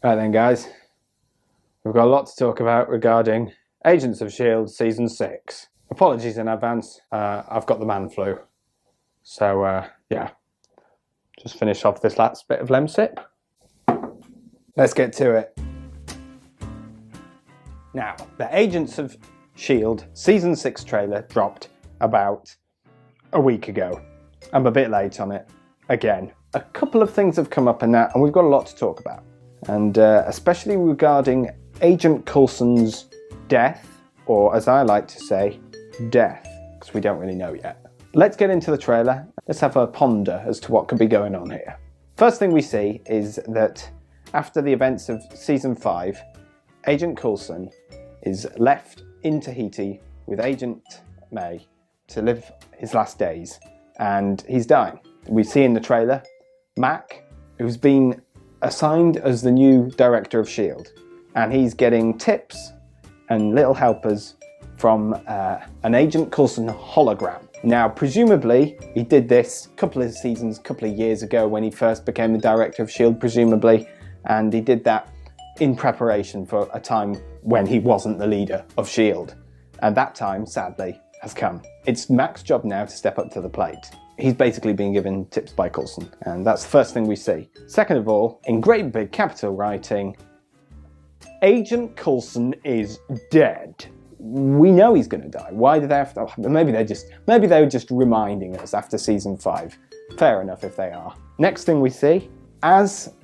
Right then guys, we've got a lot to talk about regarding Agents of S.H.I.E.L.D. Season 6. Apologies in advance, I've got the man flu. So yeah, just finish off this last bit of Lemsip. Let's get to it. Now, the Agents of S.H.I.E.L.D. Season 6 trailer dropped about a week ago. I'm a bit late on it, again. A couple of things have come up in that and we've got a lot to talk about. And especially regarding Agent Coulson's death, or as I like to say, death, because we don't really know yet. Let's get into the trailer. Let's have a ponder as to what could be going on here. First thing we see is that after the events of Season 5, Agent Coulson is left in Tahiti with Agent May to live his last days, and he's dying. We see in the trailer Mac, who's been assigned as the new director of S.H.I.E.L.D. and he's getting tips and little helpers from an Agent Coulson hologram. Now, presumably, he did this a couple of years ago when he first became the director of S.H.I.E.L.D., presumably, and he did that in preparation for a time when he wasn't the leader of S.H.I.E.L.D. And that time, sadly, has come. It's Mac's job now to step up to the plate. He's basically being given tips by Coulson, and that's the first thing we see. Second of all, in great big capital writing, Agent Coulson is dead. We know he's going to die. Why did they have to? Maybe they were just reminding us after Season 5. Fair enough if they are. Next thing we see, as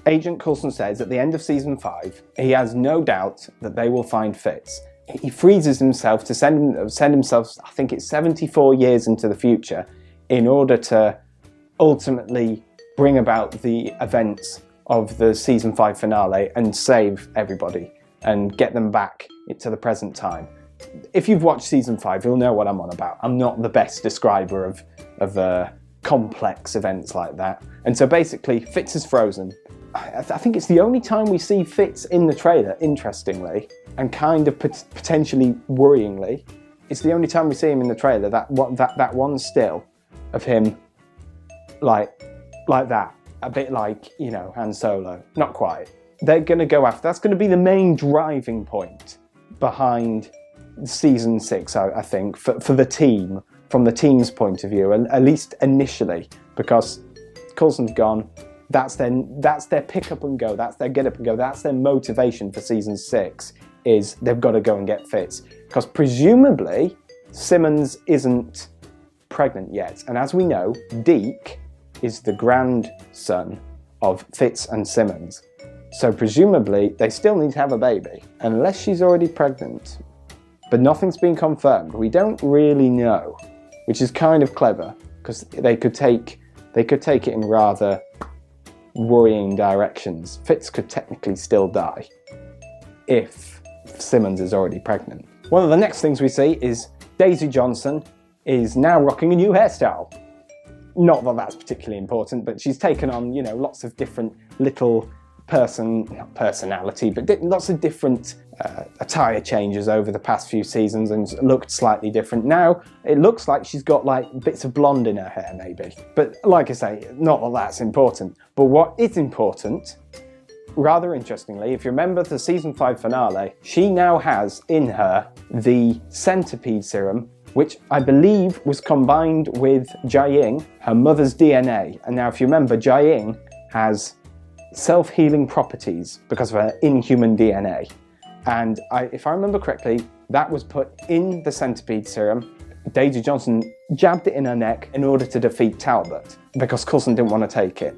Agent Coulson says at the end of Season 5, he has no doubt that they will find Fitz. He freezes himself to send himself, I think it's 74 years into the future, in order to ultimately bring about the events of the Season 5 finale and save everybody and get them back to the present time. If you've watched Season 5, you'll know what I'm on about. I'm not the best describer of complex events like that. And so basically, Fitz is frozen. I think it's the only time we see Fitz in the trailer, interestingly, and kind of potentially worryingly. It's the only time we see him in the trailer, that one still of him like that, a bit like, you know, Han Solo. Not quite. They're going to go after, that's going to be the main driving point behind Season 6, I think, for the team, from the team's point of view, and at least initially, because Coulson's gone. That's their pick up and go, that's their get up and go, that's their motivation for Season 6, is they've got to go and get Fitz. Because presumably, Simmons isn't pregnant yet. And as we know, Deke is the grandson of Fitz and Simmons. So presumably, they still need to have a baby, unless she's already pregnant. But nothing's been confirmed. We don't really know, which is kind of clever, because they could take it in rather worrying directions. Fitz could technically still die if Simmons is already pregnant. One of the next things we see is Daisy Johnson is now rocking a new hairstyle. Not that that's particularly important, but she's taken on, you know, lots of different little not personality, but lots of different attire changes over the past few seasons and looked slightly different. Now it looks like she's got like bits of blonde in her hair maybe. But like I say, not that that's important. But what is important, rather interestingly, if you remember the Season 5 finale, she now has in her the centipede serum, which I believe was combined with Jiaying, her mother's DNA. And now if you remember, Jiaying has self-healing properties because of her inhuman DNA. And if I remember correctly, that was put in the centipede serum. Daisy Johnson jabbed it in her neck in order to defeat Talbot, because Coulson didn't want to take it.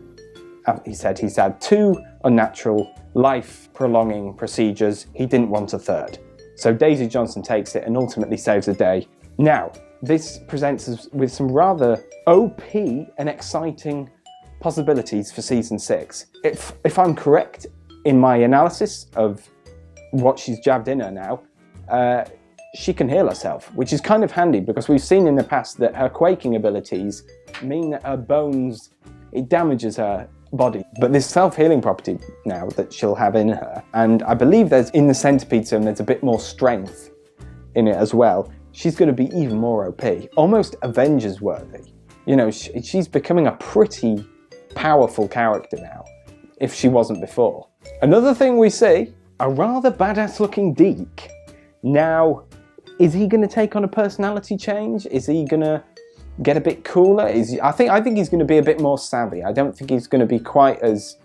He said he's had 2 unnatural, life-prolonging procedures. He didn't want a third. So Daisy Johnson takes it and ultimately saves the day. Now, this presents us with some rather OP and exciting possibilities for Season 6. If I'm correct in my analysis of what she's jabbed in her now, she can heal herself, which is kind of handy because we've seen in the past that her quaking abilities mean that her bones, it damages her body. But this self-healing property now that she'll have in her, and I believe there's in the centipede serum there's a bit more strength in it as well, she's going to be even more OP, almost Avengers worthy. You know, she's becoming a pretty powerful character now, if she wasn't before. Another thing we see, a rather badass looking Deke. Now, is he going to take on a personality change? Is he going to get a bit cooler? I think he's going to be a bit more savvy. I don't think he's going to be quite as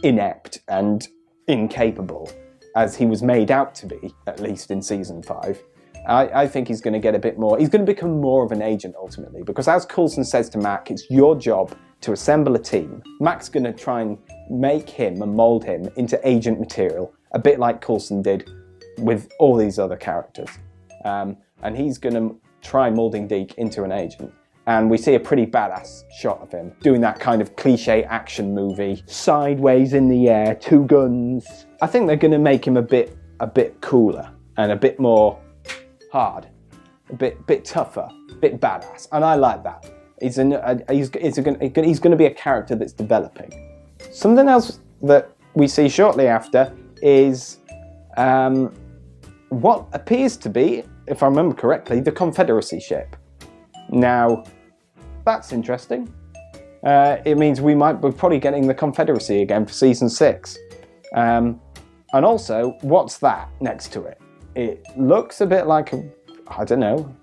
inept and incapable as he was made out to be, at least in season 5. I think he's going to get a bit more. He's going to become more of an agent ultimately, because as Coulson says to Mac, it's your job to assemble a team. Mac's going to try and make him and mould him into agent material, a bit like Coulson did with all these other characters. And he's going to try moulding Deke into an agent. And we see a pretty badass shot of him doing that kind of cliche action movie, sideways in the air, 2 guns. I think they're going to make him a bit cooler and a bit more hard, a bit tougher, a bit badass, and I like that. He's going to be a character that's developing. Something else that we see shortly after is what appears to be, if I remember correctly, the Confederacy ship. Now, that's interesting. It means we're probably getting the Confederacy again for season 6. And also, what's that next to it? It looks a bit like I don't know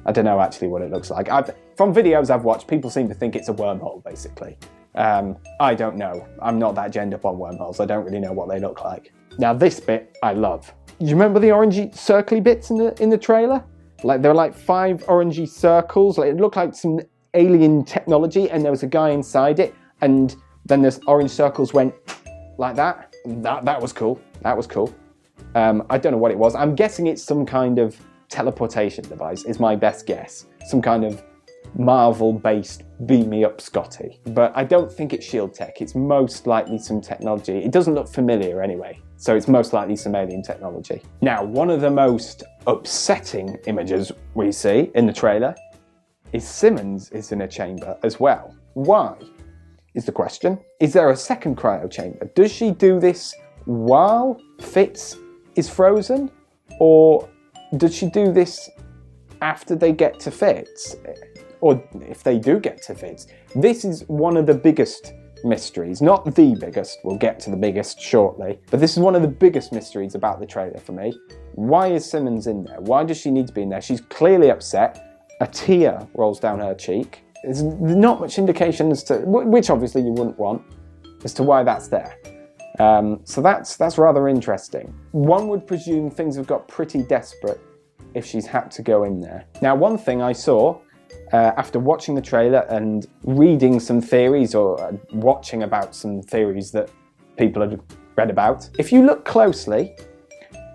actually what it looks like. From videos I've watched, people seem to think it's a wormhole, basically. I don't know. I'm not that genned up on wormholes. I don't really know what they look like. Now, this bit I love. Do you remember the orangey circly bits in the trailer? Like, there were like 5 orangey circles. Like, it looked like some alien technology, and there was a guy inside it, and then the orange circles went like that. That was cool. That was cool. I don't know what it was. I'm guessing it's some kind of teleportation device, is my best guess. Some kind of Marvel-based beam me up Scotty. But I don't think it's shield tech. It's most likely some technology. It doesn't look familiar anyway, so it's most likely some alien technology. Now, one of the most upsetting images we see in the trailer is Simmons is in a chamber as well. Why, is the question. Is there a second cryo chamber? Does she do this while Fitz is frozen, or does she do this after they get to Fitz? Or if they do get to Fitz? This is one of the biggest mysteries, not the biggest, we'll get to the biggest shortly, but this is one of the biggest mysteries about the trailer for me. Why is Simmons in there? Why does she need to be in there? She's clearly upset. A tear rolls down her cheek. There's not much indication as to, which obviously you wouldn't want, as to why that's there. So that's rather interesting. One would presume things have got pretty desperate if she's had to go in there. Now, one thing I saw after watching the trailer and reading some theories, or watching about some theories that people had read about, if you look closely,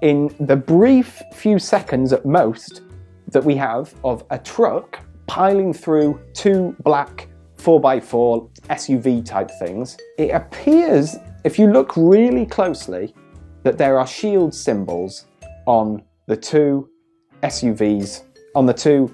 in the brief few seconds at most that we have of a truck piling through 2 black 4x4 SUV type things, it appears, if you look really closely, that there are shield symbols on the 2 SUVs, on the 2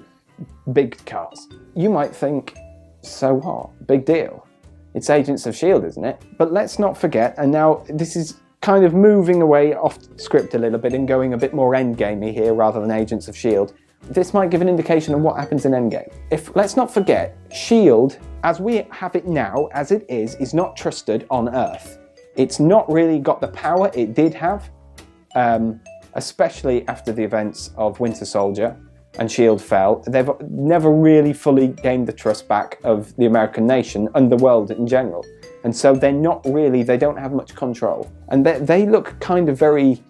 big cars. You might think, so what? Big deal. It's Agents of S.H.I.E.L.D., isn't it? But let's not forget, and now this is kind of moving away off script a little bit and going a bit more Endgamey here rather than Agents of S.H.I.E.L.D. This might give an indication of what happens in Endgame. Let's not forget, S.H.I.E.L.D., as we have it now, as it is not trusted on Earth. It's not really got the power it did have, especially after the events of Winter Soldier and S.H.I.E.L.D. fell. They've never really fully gained the trust back of the American nation and the world in general. And so they don't have much control. And they look kind of very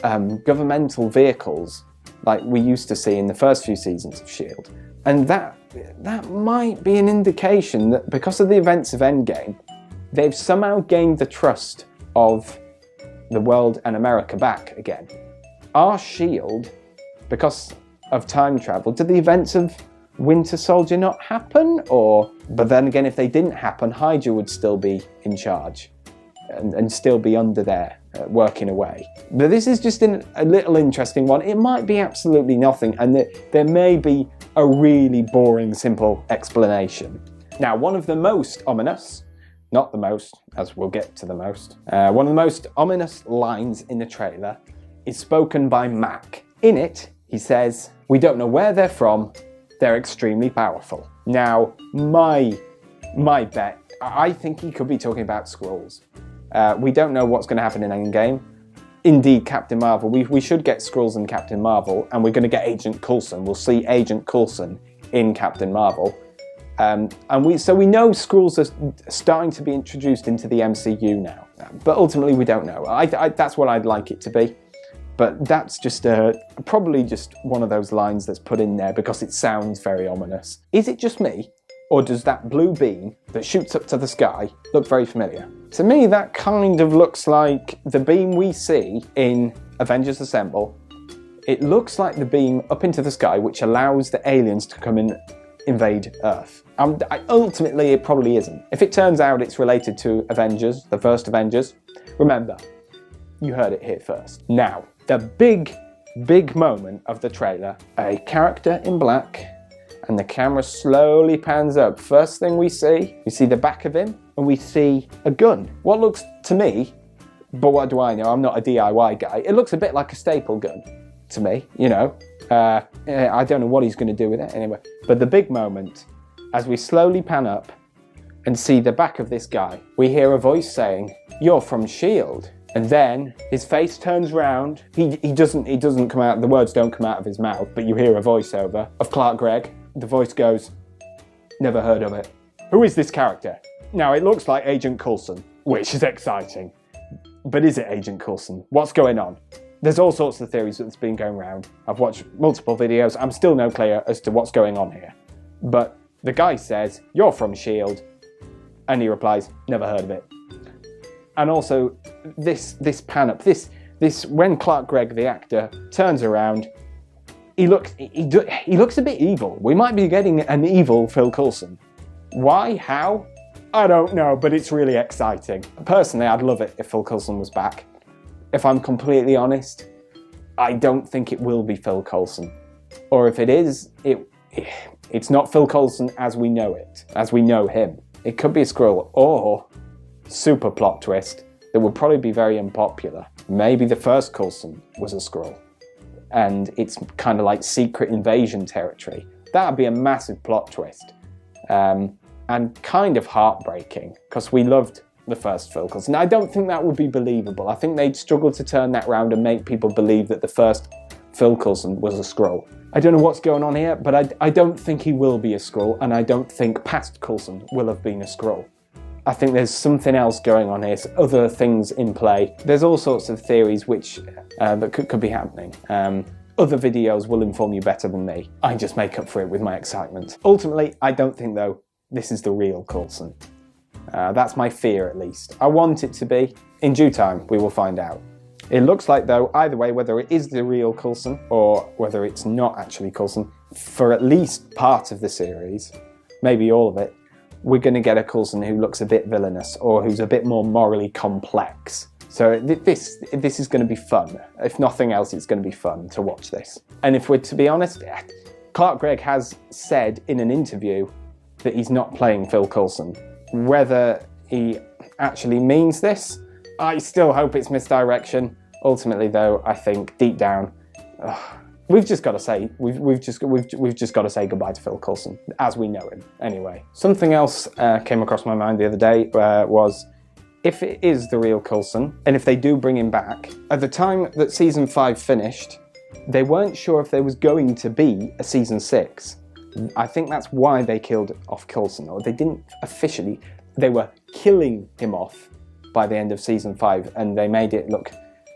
governmental vehicles, like we used to see in the first few seasons of S.H.I.E.L.D. And that might be an indication that because of the events of Endgame, they've somehow gained the trust of the world and America back again. Are S.H.I.E.L.D., because of time travel, did the events of Winter Soldier not happen? But then again, if they didn't happen, Hydra would still be in charge and still be under there, working away. But this is just a little interesting one. It might be absolutely nothing, and there may be a really boring, simple explanation. Now, one of the most ominous, not the most, as we'll get to the most, one of the most ominous lines in the trailer is spoken by Mac. In it, he says, "We don't know where they're from, they're extremely powerful." Now, my bet, I think he could be talking about Skrulls. We don't know what's going to happen in Endgame. Indeed, Captain Marvel. We should get Skrulls and Captain Marvel, and we're going to get Agent Coulson. We'll see Agent Coulson in Captain Marvel. So we know Skrulls are starting to be introduced into the MCU now. But ultimately, we don't know. That's what I'd like it to be. But that's just probably just one of those lines that's put in there because it sounds very ominous. Is it just me? Or does that blue beam that shoots up to the sky look very familiar? To me, that kind of looks like the beam we see in Avengers Assemble. It looks like the beam up into the sky which allows the aliens to come and invade Earth. Ultimately, it probably isn't. If it turns out it's related to Avengers, the first Avengers, remember, you heard it here first. Now, the big moment of the trailer, a character in black, and the camera slowly pans up. First thing we see the back of him, and we see a gun. What looks to me, but what do I know? I'm not a DIY guy. It looks a bit like a staple gun to me, you know. I don't know what he's going to do with it anyway. But the big moment, as we slowly pan up and see the back of this guy, we hear a voice saying, "You're from S.H.I.E.L.D." And then his face turns round. He doesn't come out, the words don't come out of his mouth, but you hear a voiceover of Clark Gregg. The voice goes, "Never heard of it." Who is this character? Now, it looks like Agent Coulson, which is exciting. But is it Agent Coulson? What's going on? There's all sorts of theories that's been going around. I've watched multiple videos. I'm still no clear as to what's going on here. But the guy says, "You're from S.H.I.E.L.D." And he replies, "Never heard of it." And also, this pan up, this when Clark Gregg, the actor, turns around, he looks a bit evil. We might be getting an evil Phil Coulson. Why? How? I don't know, but it's really exciting. Personally, I'd love it if Phil Coulson was back. If I'm completely honest, I don't think it will be Phil Coulson. Or if it is, it's not Phil Coulson as we know it, as we know him. It could be a Skrull, or super plot twist that would probably be very unpopular. Maybe the first Coulson was a Skrull, and it's kind of like secret invasion territory. That'd be a massive plot twist, and kind of heartbreaking, because we loved the first Phil Coulson. I don't think that would be believable. I think they'd struggle to turn that round and make people believe that the first Phil Coulson was a Skrull. I don't know what's going on here, but I don't think he will be a Skrull, and I don't think past Coulson will have been a Skrull. I think there's something else going on here, other things in play. There's all sorts of theories which that could be happening. Other videos will inform you better than me. I just make up for it with my excitement. Ultimately, I don't think, though, this is the real Coulson. That's my fear, at least. I want it to be. In due time, we will find out. It looks like, though, either way, whether it is the real Coulson or whether it's not actually Coulson, for at least part of the series, maybe all of it, we're going to get a Coulson who looks a bit villainous or who's a bit more morally complex. So this is going to be fun. If nothing else, it's going to be fun to watch this. And if we're to be honest, Clark Gregg has said in an interview that he's not playing Phil Coulson. Whether he actually means this, I still hope it's misdirection. Ultimately, though, I think deep down, we've just got to say we've just got to say goodbye to Phil Coulson as we know him. Anyway, something else came across my mind the other day was if it is the real Coulson, and if they do bring him back. At the time that season 5 finished, they weren't sure if there was going to be a season 6. I think that's why they killed off Coulson, or they didn't officially. They were killing him off by the end of season 5, and they made it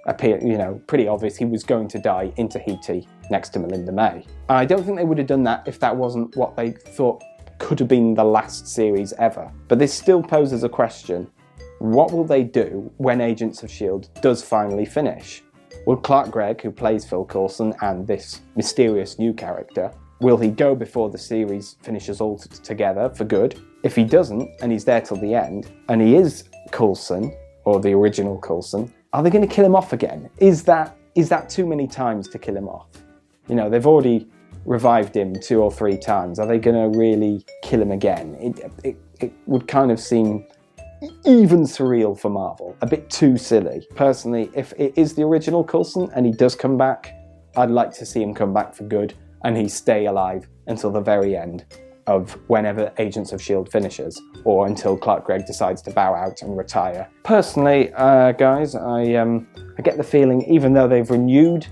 appear, pretty obvious he was going to die in Tahiti next to Melinda May. I don't think they would have done that if that wasn't what they thought could have been the last series ever. But this still poses a question. What will they do when Agents of S.H.I.E.L.D. does finally finish? Will Clark Gregg, who plays Phil Coulson, and this mysterious new character, will he go before the series finishes all together for good? If he doesn't, and he's there till the end, and he is Coulson, or the original Coulson, are they going to kill him off again? Is that too many times to kill him off? They've already revived him 2 or 3 times. Are they going to really kill him again? It would kind of seem even surreal for Marvel, a bit too silly. Personally, if it is the original Coulson and he does come back, I'd like to see him come back for good and he stay alive until the very end. of whenever Agents of S.H.I.E.L.D. finishes, or until Clark Gregg decides to bow out and retire. Personally, guys, I get the feeling, even though they've renewed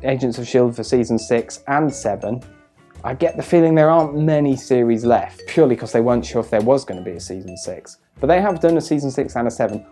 Agents of S.H.I.E.L.D. for season 6 and 7, I get the feeling there aren't many series left, purely because they weren't sure if there was going to be a season 6. But they have done a season 6 and a 7,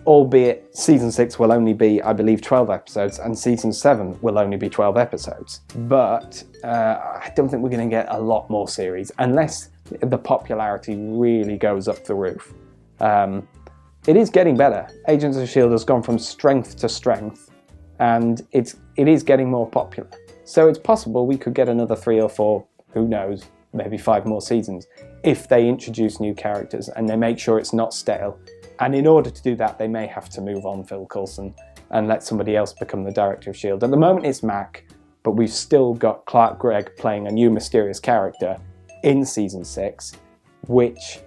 albeit season 6 will only be, I believe, 12 episodes, and season 7 will only be 12 episodes. But I don't think we're going to get a lot more series, unless the popularity really goes up the roof. It is getting better. Agents of S.H.I.E.L.D. has gone from strength to strength, and it is getting more popular. So it's possible we could get another 3 or 4, who knows, maybe 5 more seasons, if they introduce new characters and they make sure it's not stale. And in order to do that, they may have to move on Phil Coulson and let somebody else become the director of S.H.I.E.L.D. At the moment it's Mac, but we've still got Clark Gregg playing a new mysterious character in season 6, which,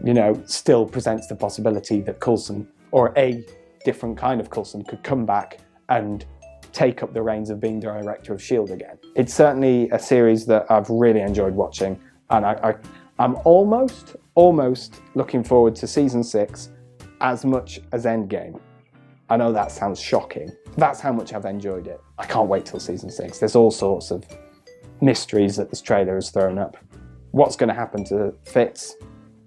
you know, still presents the possibility that Coulson, or a different kind of Coulson, could come back and take up the reins of being director of S.H.I.E.L.D. again. It's certainly a series that I've really enjoyed watching, and I'm almost looking forward to season 6 as much as Endgame. I know that sounds shocking. That's how much I've enjoyed it. I can't wait till season 6. There's all sorts of mysteries that this trailer has thrown up. What's going to happen to Fitz?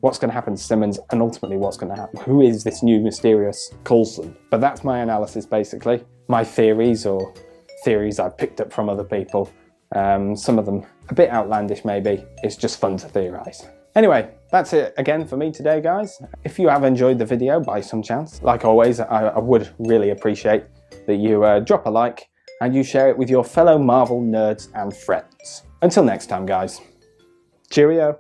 What's going to happen to Simmons? And ultimately, what's going to happen? Who is this new mysterious Coulson? But that's my analysis, basically. My theories, or theories I've picked up from other people. Some of them a bit outlandish, maybe. It's just fun to theorise. Anyway, that's it again for me today, guys. If you have enjoyed the video by some chance, like always, I would really appreciate that you drop a like and you share it with your fellow Marvel nerds and friends. Until next time, guys. Cheerio.